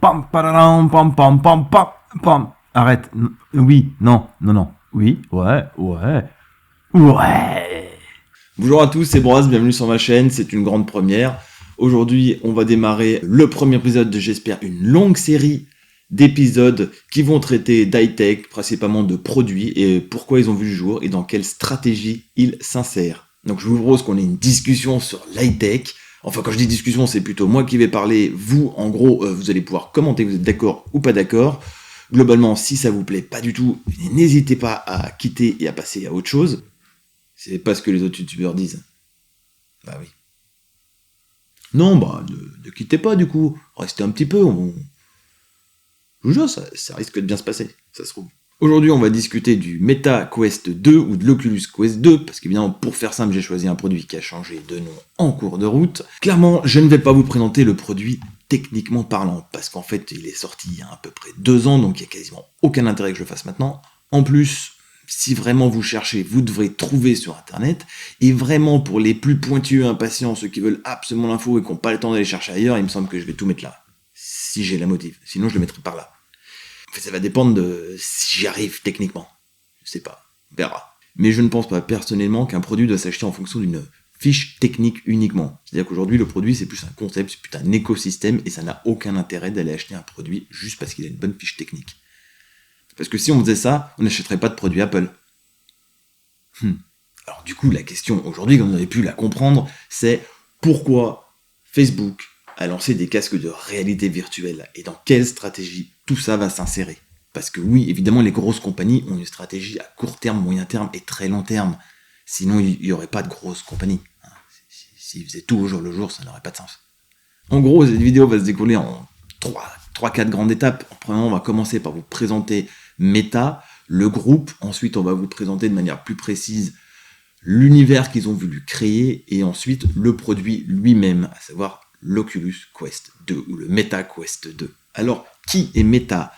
Pam, pararam, pam, pam, pam, pam, pam. Arrête. Oui, non. Oui, ouais. Bonjour à tous, c'est Bros, bienvenue sur ma chaîne, c'est une grande première. Aujourd'hui, on va démarrer le premier épisode de, j'espère, une longue série d'épisodes qui vont traiter d'high-tech, principalement de produits, et pourquoi ils ont vu le jour, et dans quelle stratégie ils s'insèrent. Donc je vous propose qu'on ait une discussion sur l'high-tech. Enfin, quand je dis discussion, c'est plutôt moi qui vais parler. Vous, en gros, vous allez pouvoir commenter, vous êtes d'accord ou pas d'accord. Globalement, si ça vous plaît pas du tout, n'hésitez pas à quitter et à passer à autre chose. C'est pas ce que les autres youtubeurs disent. Bah oui. Non, ne quittez pas du coup. Restez un petit peu. Je vous jure, ça risque de bien se passer. Ça se trouve. Aujourd'hui, on va discuter du Meta Quest 2 ou de l'Oculus Quest 2, parce qu'évidemment, pour faire simple, j'ai choisi un produit qui a changé de nom en cours de route. Clairement, je ne vais pas vous présenter le produit techniquement parlant, parce qu'en fait, il est sorti il y a à peu près 2 ans, donc il n'y a quasiment aucun intérêt que je le fasse maintenant. En plus, si vraiment vous cherchez, vous devrez trouver sur internet, et vraiment pour les plus pointus impatients, ceux qui veulent absolument l'info et qui n'ont pas le temps d'aller chercher ailleurs, il me semble que je vais tout mettre là, si j'ai la motive, sinon je le mettrai par là. En fait, ça va dépendre de si j'y arrive techniquement, je sais pas, on verra. Mais je ne pense pas personnellement qu'un produit doit s'acheter en fonction d'une fiche technique uniquement. C'est-à-dire qu'aujourd'hui, le produit, c'est plus un concept, c'est plus un écosystème, et ça n'a aucun intérêt d'aller acheter un produit juste parce qu'il a une bonne fiche technique. Parce que si on faisait ça, on n'achèterait pas de produits Apple. Alors du coup, la question aujourd'hui, comme vous avez pu la comprendre, c'est pourquoi Facebook a lancé des casques de réalité virtuelle et dans quelle stratégie tout ça va s'insérer. Parce que oui, évidemment, les grosses compagnies ont une stratégie à court terme, moyen terme et très long terme. Sinon, il n'y aurait pas de grosses compagnies. S'ils faisaient tout au jour le jour, ça n'aurait pas de sens. En gros, cette vidéo va se découler en 3-4 grandes étapes. En premier, on va commencer par vous présenter Meta, le groupe. Ensuite, on va vous présenter de manière plus précise l'univers qu'ils ont voulu créer et ensuite le produit lui-même, à savoir l'Oculus Quest 2 ou le Meta Quest 2. Alors, qui est Meta ?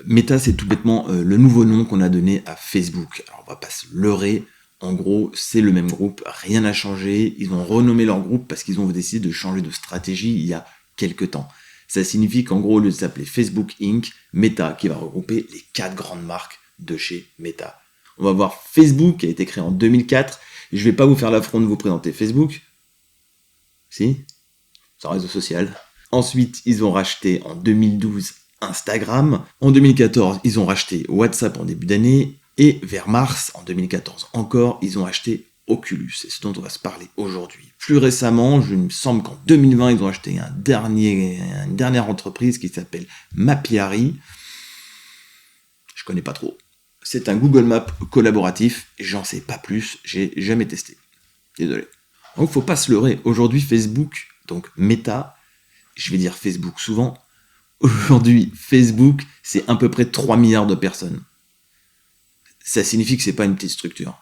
Meta, c'est tout bêtement le nouveau nom qu'on a donné à Facebook. Alors, on va pas se leurrer. En gros, c'est le même groupe, rien n'a changé. Ils ont renommé leur groupe parce qu'ils ont décidé de changer de stratégie il y a quelques temps. Ça signifie qu'en gros, au lieu de s'appeler Facebook Inc., Meta, qui va regrouper les 4 grandes marques de chez Meta. On va voir Facebook, qui a été créé en 2004. Je vais pas vous faire l'affront de vous présenter Facebook. Si, c'est un réseau social. Ensuite, ils ont racheté en 2012 Instagram. En 2014, ils ont racheté WhatsApp en début d'année. Et vers mars, en 2014 encore, ils ont acheté Oculus. C'est ce dont on va se parler aujourd'hui. Plus récemment, il me semble qu'en 2020, ils ont acheté une dernière entreprise qui s'appelle Mapiari. Je connais pas trop. C'est un Google Maps collaboratif, j'en sais pas plus, j'ai jamais testé. Désolé. Donc faut pas se leurrer, aujourd'hui Facebook, donc Meta, je vais dire Facebook souvent, aujourd'hui Facebook, c'est à peu près 3 milliards de personnes. Ça signifie que c'est pas une petite structure.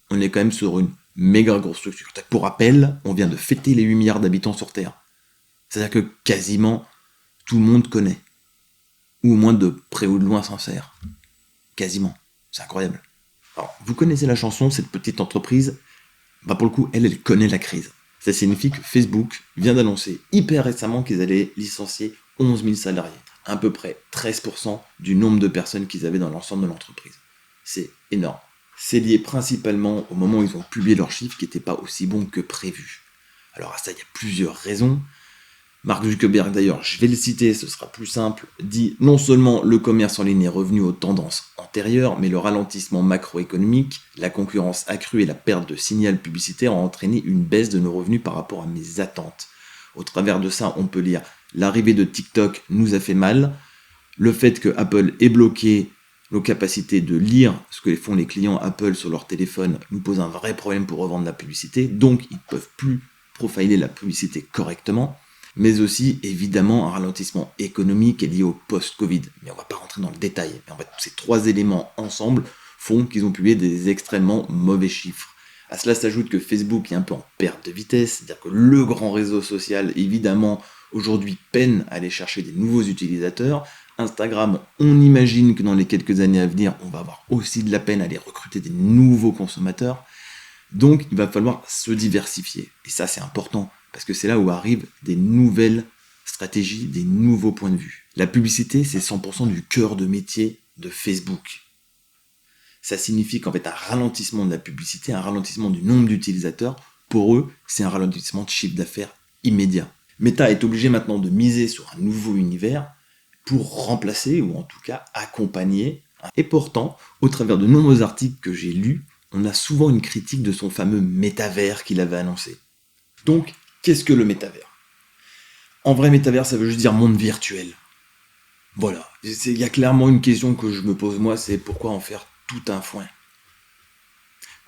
On est quand même sur une méga grosse structure. Pour rappel, on vient de fêter les 8 milliards d'habitants sur Terre. C'est-à-dire que quasiment tout le monde connaît. Ou au moins de près ou de loin s'en sert. Quasiment. C'est incroyable. Alors, vous connaissez la chanson, cette petite entreprise, pour le coup, elle connaît la crise. Ça signifie que Facebook vient d'annoncer hyper récemment qu'ils allaient licencier 11 000 salariés. À peu près 13% du nombre de personnes qu'ils avaient dans l'ensemble de l'entreprise. C'est énorme. C'est lié principalement au moment où ils ont publié leurs chiffres qui n'étaient pas aussi bons que prévu. Alors à ça, il y a plusieurs raisons. Mark Zuckerberg, d'ailleurs, je vais le citer, ce sera plus simple, dit non seulement le commerce en ligne est revenu aux tendances antérieures, mais le ralentissement macroéconomique, la concurrence accrue et la perte de signal publicitaire ont entraîné une baisse de nos revenus par rapport à mes attentes. Au travers de ça, on peut lire l'arrivée de TikTok nous a fait mal, le fait que Apple ait bloqué nos capacités de lire ce que font les clients Apple sur leur téléphone nous pose un vrai problème pour revendre la publicité, donc ils ne peuvent plus profiler la publicité correctement. Mais aussi, évidemment, un ralentissement économique est lié au post-Covid. Mais on ne va pas rentrer dans le détail. Mais en fait, ces 3 éléments ensemble font qu'ils ont publié des extrêmement mauvais chiffres. À cela s'ajoute que Facebook est un peu en perte de vitesse, c'est-à-dire que le grand réseau social, évidemment, aujourd'hui peine à aller chercher des nouveaux utilisateurs. Instagram, on imagine que dans les quelques années à venir, on va avoir aussi de la peine à aller recruter des nouveaux consommateurs. Donc, il va falloir se diversifier. Et ça, c'est important. Parce que c'est là où arrivent des nouvelles stratégies, des nouveaux points de vue. La publicité, c'est 100% du cœur de métier de Facebook. Ça signifie qu'en fait, un ralentissement de la publicité, un ralentissement du nombre d'utilisateurs, pour eux, c'est un ralentissement de chiffre d'affaires immédiat. Meta est obligé maintenant de miser sur un nouveau univers pour remplacer, ou en tout cas accompagner. Et pourtant, au travers de nombreux articles que j'ai lus, on a souvent une critique de son fameux métavers qu'il avait annoncé. Donc, qu'est-ce que le métavers ? En vrai, métavers, ça veut juste dire monde virtuel. Voilà, il y a clairement une question que je me pose moi, c'est pourquoi en faire tout un foin ?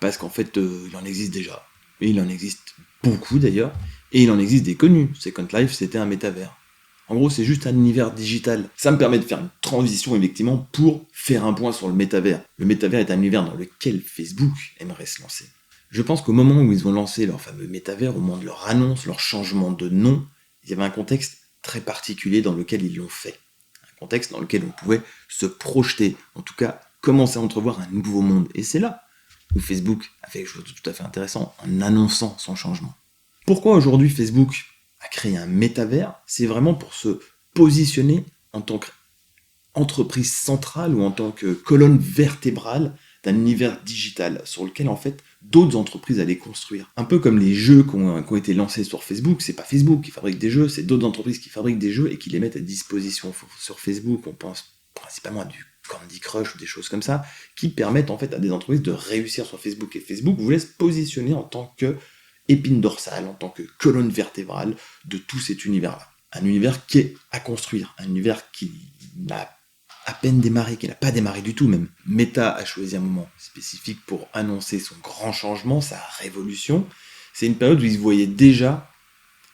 Parce qu'en fait, il en existe déjà. Et il en existe beaucoup d'ailleurs. Et il en existe des connus. Second Life, c'était un métavers. En gros, c'est juste un univers digital. Ça me permet de faire une transition, effectivement, pour faire un point sur le métavers. Le métavers est un univers dans lequel Facebook aimerait se lancer. Je pense qu'au moment où ils ont lancé leur fameux métavers, au moment de leur annonce, leur changement de nom, il y avait un contexte très particulier dans lequel ils l'ont fait. Un contexte dans lequel on pouvait se projeter, en tout cas commencer à entrevoir un nouveau monde. Et c'est là où Facebook a fait quelque chose de tout à fait intéressant en annonçant son changement. Pourquoi aujourd'hui Facebook a créé un métavers ? C'est vraiment pour se positionner en tant qu'entreprise centrale ou en tant que colonne vertébrale d'un univers digital sur lequel en fait d'autres entreprises allaient construire. Un peu comme les jeux qui ont été lancés sur Facebook, c'est pas Facebook qui fabrique des jeux, c'est d'autres entreprises qui fabriquent des jeux et qui les mettent à disposition sur Facebook. On pense principalement à du Candy Crush ou des choses comme ça, qui permettent en fait à des entreprises de réussir sur Facebook. Et Facebook vous laisse positionner en tant que épine dorsale, en tant que colonne vertébrale de tout cet univers-là. Un univers qui est à construire, un univers qui n'a à peine démarré, qui n'a pas démarré du tout même. Meta a choisi un moment spécifique pour annoncer son grand changement, sa révolution. C'est une période où ils voyaient déjà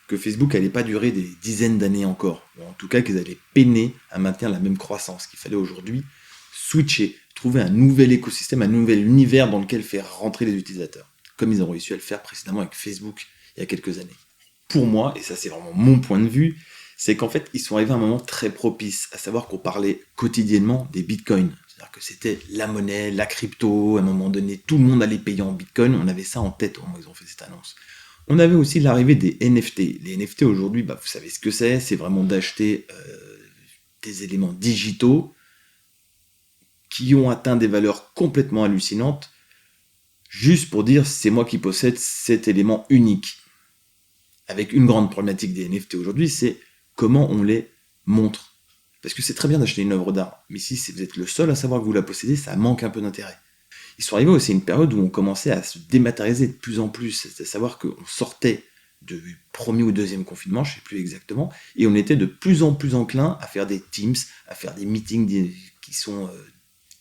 que Facebook allait pas durer des dizaines d'années encore, ou en tout cas qu'ils allaient peiner à maintenir la même croissance, qu'il fallait aujourd'hui switcher, trouver un nouvel écosystème, un nouvel univers dans lequel faire rentrer les utilisateurs, comme ils ont réussi à le faire précédemment avec Facebook il y a quelques années. Pour moi, et ça c'est vraiment mon point de vue, c'est qu'en fait ils sont arrivés à un moment très propice, à savoir qu'on parlait quotidiennement des bitcoins, c'est-à-dire que c'était la monnaie, la crypto, à un moment donné tout le monde allait payer en bitcoin, on avait ça en tête au moment où ils ont fait cette annonce. On avait aussi l'arrivée des NFT. Les NFT aujourd'hui, vous savez ce que c'est vraiment d'acheter des éléments digitaux qui ont atteint des valeurs complètement hallucinantes, juste pour dire c'est moi qui possède cet élément unique. Avec une grande problématique des NFT aujourd'hui, c'est comment on les montre. Parce que c'est très bien d'acheter une œuvre d'art, mais si vous êtes le seul à savoir que vous la possédez, ça manque un peu d'intérêt. Ils sont arrivés aussi à une période où on commençait à se dématérialiser de plus en plus, c'est à savoir qu'on sortait du premier ou deuxième confinement, je ne sais plus exactement, et on était de plus en plus enclin à faire des Teams, à faire des meetings qui sont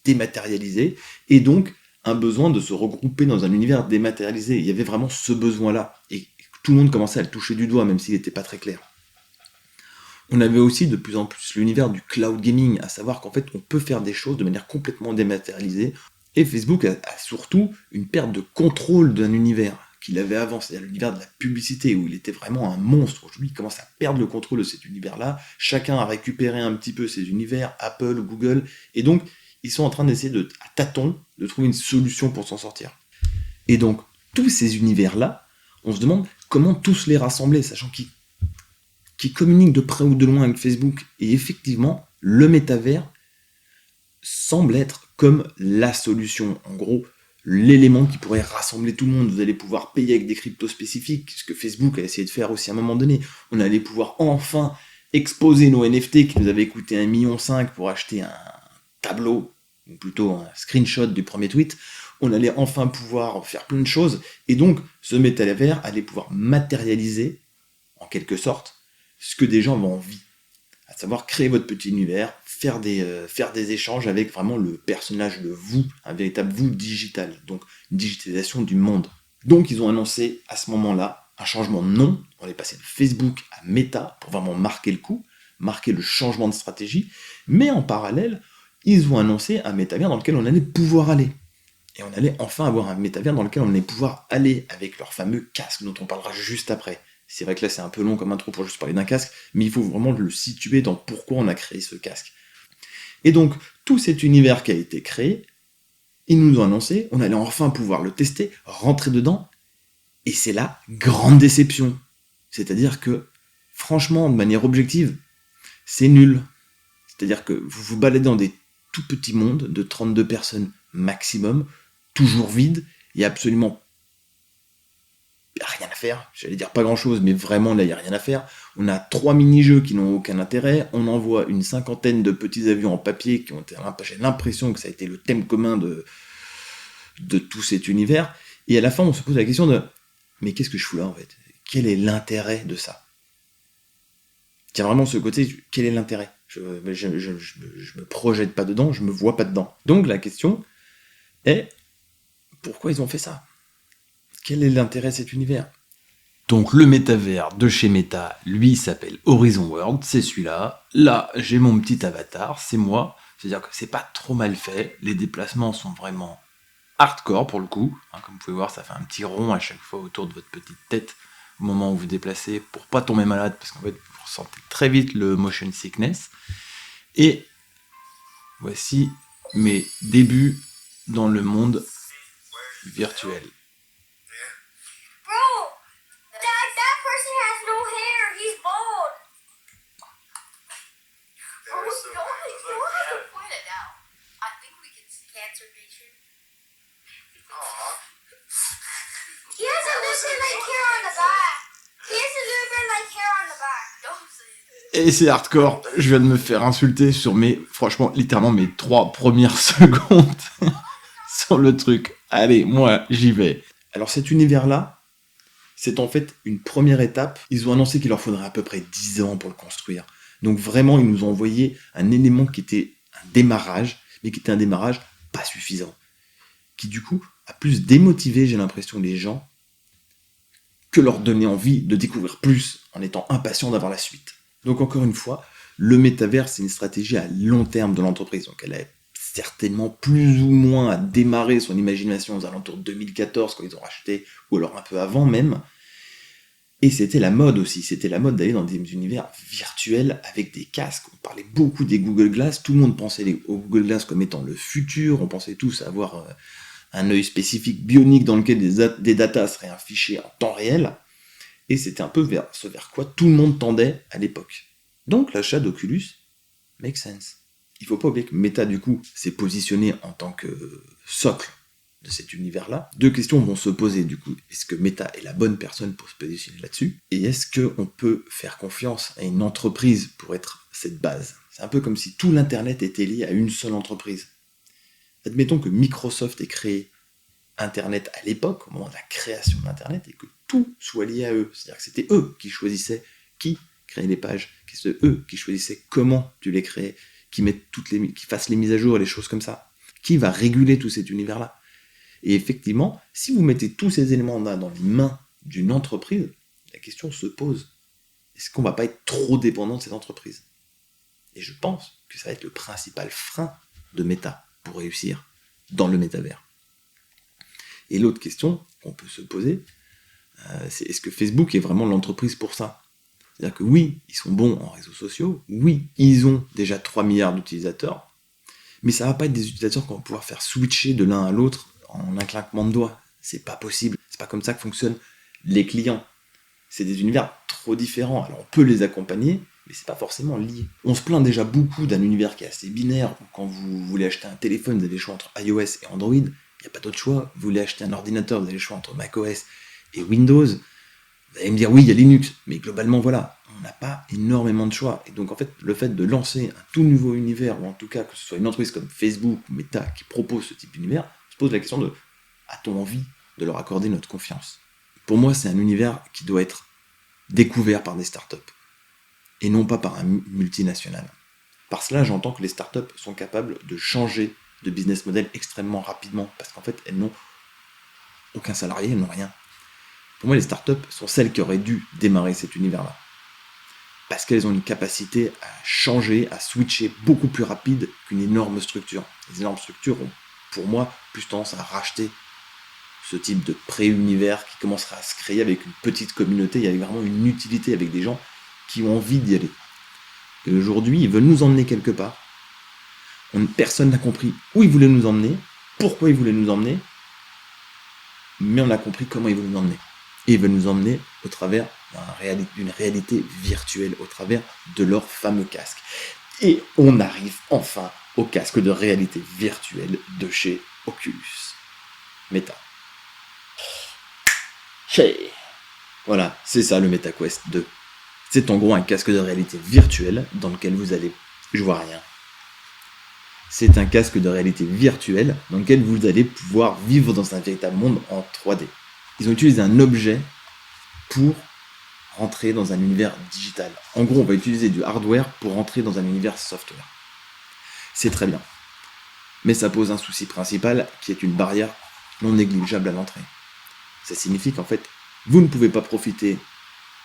dématérialisés, et donc un besoin de se regrouper dans un univers dématérialisé. Il y avait vraiment ce besoin-là, et tout le monde commençait à le toucher du doigt, même s'il n'était pas très clair. On avait aussi de plus en plus l'univers du cloud gaming, à savoir qu'en fait on peut faire des choses de manière complètement dématérialisée, et Facebook a surtout une perte de contrôle d'un univers qu'il avait avant, c'est-à-dire l'univers de la publicité, où il était vraiment un monstre. Aujourd'hui, il commence à perdre le contrôle de cet univers-là. Chacun a récupéré un petit peu ces univers, Apple, Google, et donc ils sont en train d'essayer à tâtons de trouver une solution pour s'en sortir. Et donc, tous ces univers-là, on se demande comment tous les rassembler, sachant qu'ils communiquent de près ou de loin avec Facebook. Et effectivement, le métavers semble être comme la solution. En gros, l'élément qui pourrait rassembler tout le monde. Vous allez pouvoir payer avec des cryptos spécifiques, ce que Facebook a essayé de faire aussi à un moment donné. On allait pouvoir enfin exposer nos NFT qui nous avaient coûté 1,5 million pour acheter un tableau, ou plutôt un screenshot du premier tweet. On allait enfin pouvoir faire plein de choses. Et donc, ce métavers allait pouvoir matérialiser, en quelque sorte, ce que des gens ont envie. À savoir créer votre petit univers, faire des échanges avec vraiment le personnage de vous, un véritable vous digital, donc une digitalisation du monde. Donc ils ont annoncé à ce moment-là un changement de nom, on est passé de Facebook à Meta pour vraiment marquer le coup, marquer le changement de stratégie, mais en parallèle, ils ont annoncé un métavers dans lequel on allait pouvoir aller. Et on allait enfin avoir un métavers dans lequel on allait pouvoir aller avec leur fameux casque dont on parlera juste après. C'est vrai que là c'est un peu long comme intro pour juste parler d'un casque, mais il faut vraiment le situer dans pourquoi on a créé ce casque. Et donc, tout cet univers qui a été créé, ils nous ont annoncé, on allait enfin pouvoir le tester, rentrer dedans, et c'est la grande déception. C'est-à-dire que, franchement, de manière objective, c'est nul. C'est-à-dire que vous vous baladez dans des tout petits mondes de 32 personnes maximum, toujours vides, il n'y a absolument rien à faire, j'allais dire pas grand-chose, mais vraiment là, il n'y a rien à faire. On a 3 mini-jeux qui n'ont aucun intérêt, on envoie une cinquantaine de petits avions en papier qui ont été, j'ai l'impression que ça a été le thème commun de tout cet univers, et à la fin, on se pose la question de « mais qu'est-ce que je fous là, en fait ? Quel est l'intérêt de ça ?» Il y a vraiment ce côté « quel est l'intérêt ?» Je me projette pas dedans, je me vois pas dedans. Donc la question est « pourquoi ils ont fait ça ? Quel est l'intérêt de cet univers ?» Donc le métavers de chez Meta, lui, s'appelle Horizon World, c'est celui-là. Là, j'ai mon petit avatar, c'est moi. C'est-à-dire que c'est pas trop mal fait, les déplacements sont vraiment hardcore pour le coup. Comme vous pouvez voir, ça fait un petit rond à chaque fois autour de votre petite tête au moment où vous vous déplacez pour pas tomber malade, parce qu'en fait, vous ressentez très vite le motion sickness. Et voici mes débuts dans le monde virtuel. He has a little bit like hair on the back. He has a little bit like hair on the back. Don't say it. Et c'est hardcore, je viens de me faire insulter sur franchement, littéralement mes 3 premières secondes sur le truc. Allez, moi, j'y vais. Alors cet univers-là, c'est en fait une première étape. Ils ont annoncé qu'il leur faudrait à peu près 10 ans pour le construire. Donc vraiment, ils nous ont envoyé un élément qui était un démarrage, mais qui était un démarrage pas suffisant. Qui du coup a plus démotivé, j'ai l'impression, les gens, que leur donner envie de découvrir plus en étant impatient d'avoir la suite. Donc encore une fois, le métavers, c'est une stratégie à long terme de l'entreprise. Donc elle a certainement plus ou moins à démarrer son imagination aux alentours de 2014 quand ils ont racheté, ou alors un peu avant même. Et c'était la mode aussi, c'était la mode d'aller dans des univers virtuels avec des casques. On parlait beaucoup des Google Glass, tout le monde pensait aux Google Glass comme étant le futur, on pensait tous avoir un œil spécifique bionique dans lequel des datas seraient affichées en temps réel, et c'était un peu vers quoi tout le monde tendait à l'époque. Donc l'achat d'Oculus make sense. Il faut pas oublier que Meta, du coup, s'est positionné en tant que socle de cet univers-là. 2 questions vont se poser, du coup. Est-ce que Meta est la bonne personne pour se positionner là-dessus ? Et est-ce qu'on peut faire confiance à une entreprise pour être cette base ? C'est un peu comme si tout l'Internet était lié à une seule entreprise. Admettons que Microsoft ait créé Internet à l'époque, au moment de la création de l'Internet, et que tout soit lié à eux. C'est-à-dire que c'était eux qui choisissaient qui créait les pages, que c'était eux qui choisissaient comment tu les créais, qui fassent les mises à jour et les choses comme ça. Qui va réguler tout cet univers-là ? Et effectivement, si vous mettez tous ces éléments-là dans les mains d'une entreprise, la question se pose. Est-ce qu'on ne va pas être trop dépendant de cette entreprise ? Et je pense que ça va être le principal frein de Meta pour réussir dans le métavers. Et l'autre question qu'on peut se poser, c'est est-ce que Facebook est vraiment l'entreprise pour ça ? C'est-à-dire que oui, ils sont bons en réseaux sociaux, oui, ils ont déjà 3 milliards d'utilisateurs, mais ça va pas être des utilisateurs qu'on va pouvoir faire switcher de l'un à l'autre en un claquement de doigts. C'est pas possible, c'est pas comme ça que fonctionnent les clients. C'est des univers trop différents, alors on peut les accompagner, mais c'est pas forcément lié. On se plaint déjà beaucoup d'un univers qui est assez binaire, où quand vous voulez acheter un téléphone, vous avez le choix entre iOS et Android, il n'y a pas d'autre choix. Vous voulez acheter un ordinateur, vous avez le choix entre macOS et Windows. Vous allez me dire oui, il y a Linux, mais globalement voilà, on n'a pas énormément de choix. Et donc en fait, le fait de lancer un tout nouveau univers, ou en tout cas que ce soit une entreprise comme Facebook ou Meta qui propose ce type d'univers, se pose la question de a-t-on envie de leur accorder notre confiance ? Pour moi, c'est un univers qui doit être découvert par des startups, et non pas par un multinational. Par cela, j'entends que les startups sont capables de changer de business model extrêmement rapidement, parce qu'en fait, elles n'ont aucun salarié, elles n'ont rien. Pour moi, les startups sont celles qui auraient dû démarrer cet univers-là. Parce qu'elles ont une capacité à changer, à switcher beaucoup plus rapide qu'une énorme structure. Les énormes structures ont, pour moi, plus tendance à racheter ce type de pré-univers qui commencera à se créer avec une petite communauté, il y a vraiment une utilité avec des gens qui ont envie d'y aller. Et aujourd'hui, ils veulent nous emmener quelque part. Personne n'a compris où ils voulaient nous emmener, pourquoi ils voulaient nous emmener, mais on a compris comment ils voulaient nous emmener. Et ils veulent nous emmener au travers d'une réalité virtuelle, au travers de leur fameux casque. Et on arrive enfin au casque de réalité virtuelle de chez Oculus. Meta. Voilà, c'est ça le MetaQuest 2. C'est en gros un casque de réalité virtuelle dans lequel vous allez... Je vois rien. C'est un casque de réalité virtuelle dans lequel vous allez pouvoir vivre dans un véritable monde en 3D. Ils ont utilisé un objet pour rentrer dans un univers digital. En gros, on va utiliser du hardware pour rentrer dans un univers software. C'est très bien. Mais ça pose un souci principal qui est une barrière non négligeable à l'entrée. Ça signifie qu'en fait, vous ne pouvez pas profiter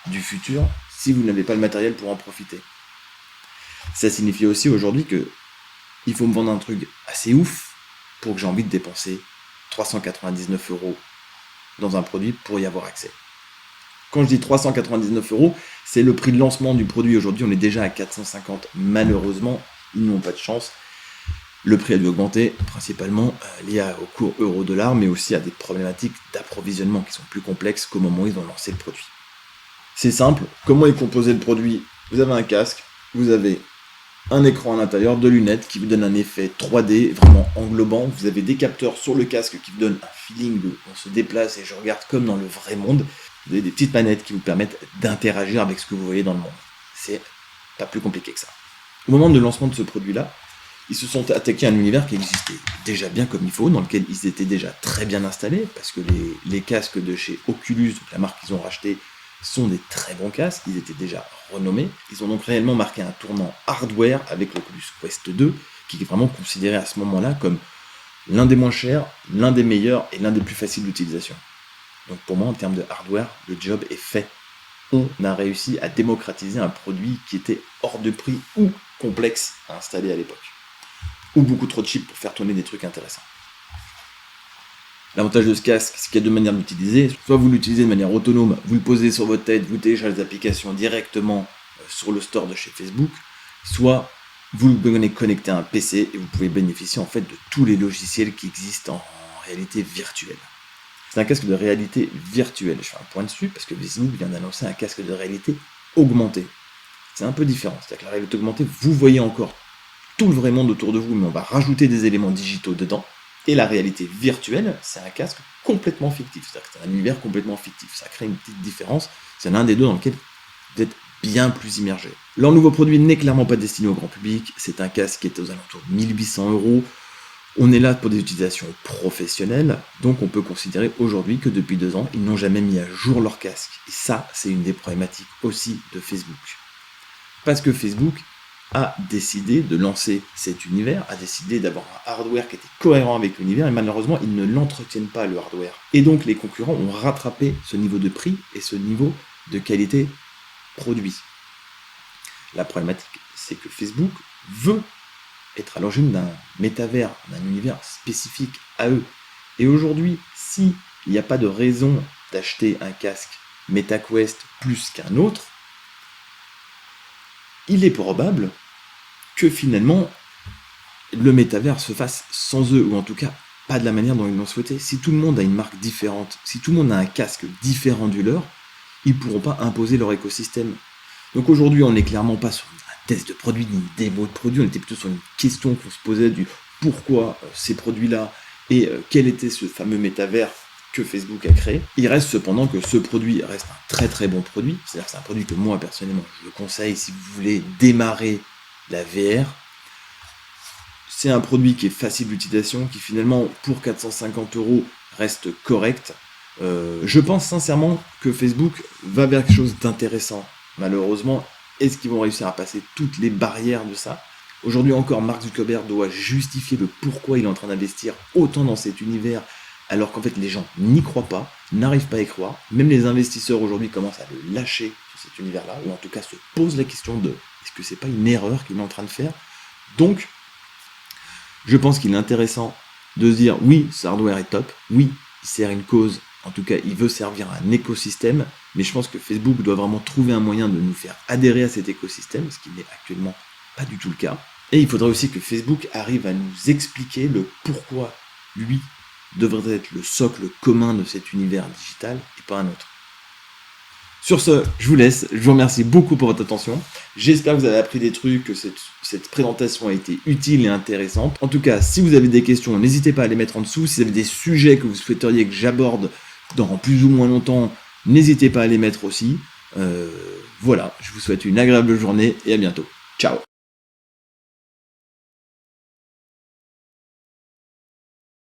du futur si vous n'avez pas le matériel pour en profiter. Ça signifie aussi aujourd'hui que il faut me vendre un truc assez ouf pour que j'ai envie de dépenser 399 € dans un produit pour y avoir accès. Quand je dis 399 €, c'est le prix de lancement du produit. Aujourd'hui, on est déjà à 450. Malheureusement, ils n'ont pas de chance. Le prix a dû augmenter, principalement lié au cours euro-dollar, mais aussi à des problématiques d'approvisionnement qui sont plus complexes qu'au moment où ils ont lancé le produit. C'est simple, comment est composé le produit? Vous avez un casque, vous avez un écran à l'intérieur, de lunettes qui vous donnent un effet 3D vraiment englobant. Vous avez des capteurs sur le casque qui vous donnent un feeling de on se déplace et je regarde comme dans le vrai monde. Vous avez des petites manettes qui vous permettent d'interagir avec ce que vous voyez dans le monde. C'est pas plus compliqué que ça. Au moment de lancement de ce produit-là, ils se sont attaqués à un univers qui existait déjà bien comme il faut, dans lequel ils étaient déjà très bien installés, parce que les casques de chez Oculus, donc la marque qu'ils ont racheté, sont des très bons casques, ils étaient déjà renommés. Ils ont donc réellement marqué un tournant hardware avec l'Oculus Quest 2, qui est vraiment considéré à ce moment-là comme l'un des moins chers, l'un des meilleurs et l'un des plus faciles d'utilisation. Donc pour moi, en termes de hardware, le job est fait. On a réussi à démocratiser un produit qui était hors de prix ou complexe à installer à l'époque. Ou beaucoup trop cheap pour faire tourner des trucs intéressants. L'avantage de ce casque, c'est qu'il y a deux manières d'utiliser. Soit vous l'utilisez de manière autonome, vous le posez sur votre tête, vous téléchargez les applications directement sur le store de chez Facebook, soit vous le pouvez connecter à un PC et vous pouvez bénéficier en fait de tous les logiciels qui existent en réalité virtuelle. C'est un casque de réalité virtuelle. Je fais un point dessus parce que Facebook vient d'annoncer un casque de réalité augmentée. C'est un peu différent. C'est-à-dire que la réalité augmentée, vous voyez encore tout le vrai monde autour de vous, mais on va rajouter des éléments digitaux dedans. Et la réalité virtuelle, c'est un casque complètement fictif. C'est-à-dire que c'est un univers complètement fictif. Ça crée une petite différence. C'est l'un des deux dans lequel vous êtes bien plus immergé. Leur nouveau produit n'est clairement pas destiné au grand public. C'est un casque qui est aux alentours de 1800 €. On est là pour des utilisations professionnelles. Donc on peut considérer aujourd'hui que depuis 2 ans, ils n'ont jamais mis à jour leur casque. Et ça, c'est une des problématiques aussi de Facebook. Parce que Facebook a décidé de lancer cet univers, a décidé d'avoir un hardware qui était cohérent avec l'univers, et malheureusement, ils ne l'entretiennent pas, le hardware. Et donc, les concurrents ont rattrapé ce niveau de prix et ce niveau de qualité produit. La problématique, c'est que Facebook veut être à l'origine d'un métavers, d'un univers spécifique à eux. Et aujourd'hui, s'il n'y a pas de raison d'acheter un casque MetaQuest plus qu'un autre, il est probable que finalement le métavers se fasse sans eux, ou en tout cas pas de la manière dont ils l'ont souhaité. Si tout le monde a une marque différente, si tout le monde a un casque différent du leur, ils ne pourront pas imposer leur écosystème. Donc aujourd'hui, on n'est clairement pas sur un test de produit, ni une démo de produit, on était plutôt sur une question qu'on se posait du pourquoi ces produits-là et quel était ce fameux métavers que Facebook a créé. Il reste cependant que ce produit reste un très très bon produit, c'est-à-dire que c'est un produit que moi personnellement je conseille si vous voulez démarrer la VR. C'est un produit qui est facile d'utilisation, qui finalement pour 450 € reste correct. Je pense sincèrement que Facebook va vers quelque chose d'intéressant. Malheureusement, est-ce qu'ils vont réussir à passer toutes les barrières de ça? Aujourd'hui encore, Mark Zuckerberg doit justifier le pourquoi il est en train d'investir autant dans cet univers, alors qu'en fait les gens n'y croient pas, n'arrivent pas à y croire. Même les investisseurs aujourd'hui commencent à le lâcher sur cet univers-là, ou en tout cas se posent la question de est-ce que c'est pas une erreur qu'il est en train de faire? Donc, je pense qu'il est intéressant de se dire oui, ce hardware est top, oui, il sert une cause, en tout cas il veut servir à un écosystème, mais je pense que Facebook doit vraiment trouver un moyen de nous faire adhérer à cet écosystème, ce qui n'est actuellement pas du tout le cas. Et il faudrait aussi que Facebook arrive à nous expliquer le pourquoi lui devrait être le socle commun de cet univers digital et pas un autre. Sur ce, je vous laisse, je vous remercie beaucoup pour votre attention. J'espère que vous avez appris des trucs, que cette présentation a été utile et intéressante. En tout cas, si vous avez des questions, n'hésitez pas à les mettre en dessous. Si vous avez des sujets que vous souhaiteriez que j'aborde dans plus ou moins longtemps, n'hésitez pas à les mettre aussi. Voilà, je vous souhaite une agréable journée et à bientôt. Ciao.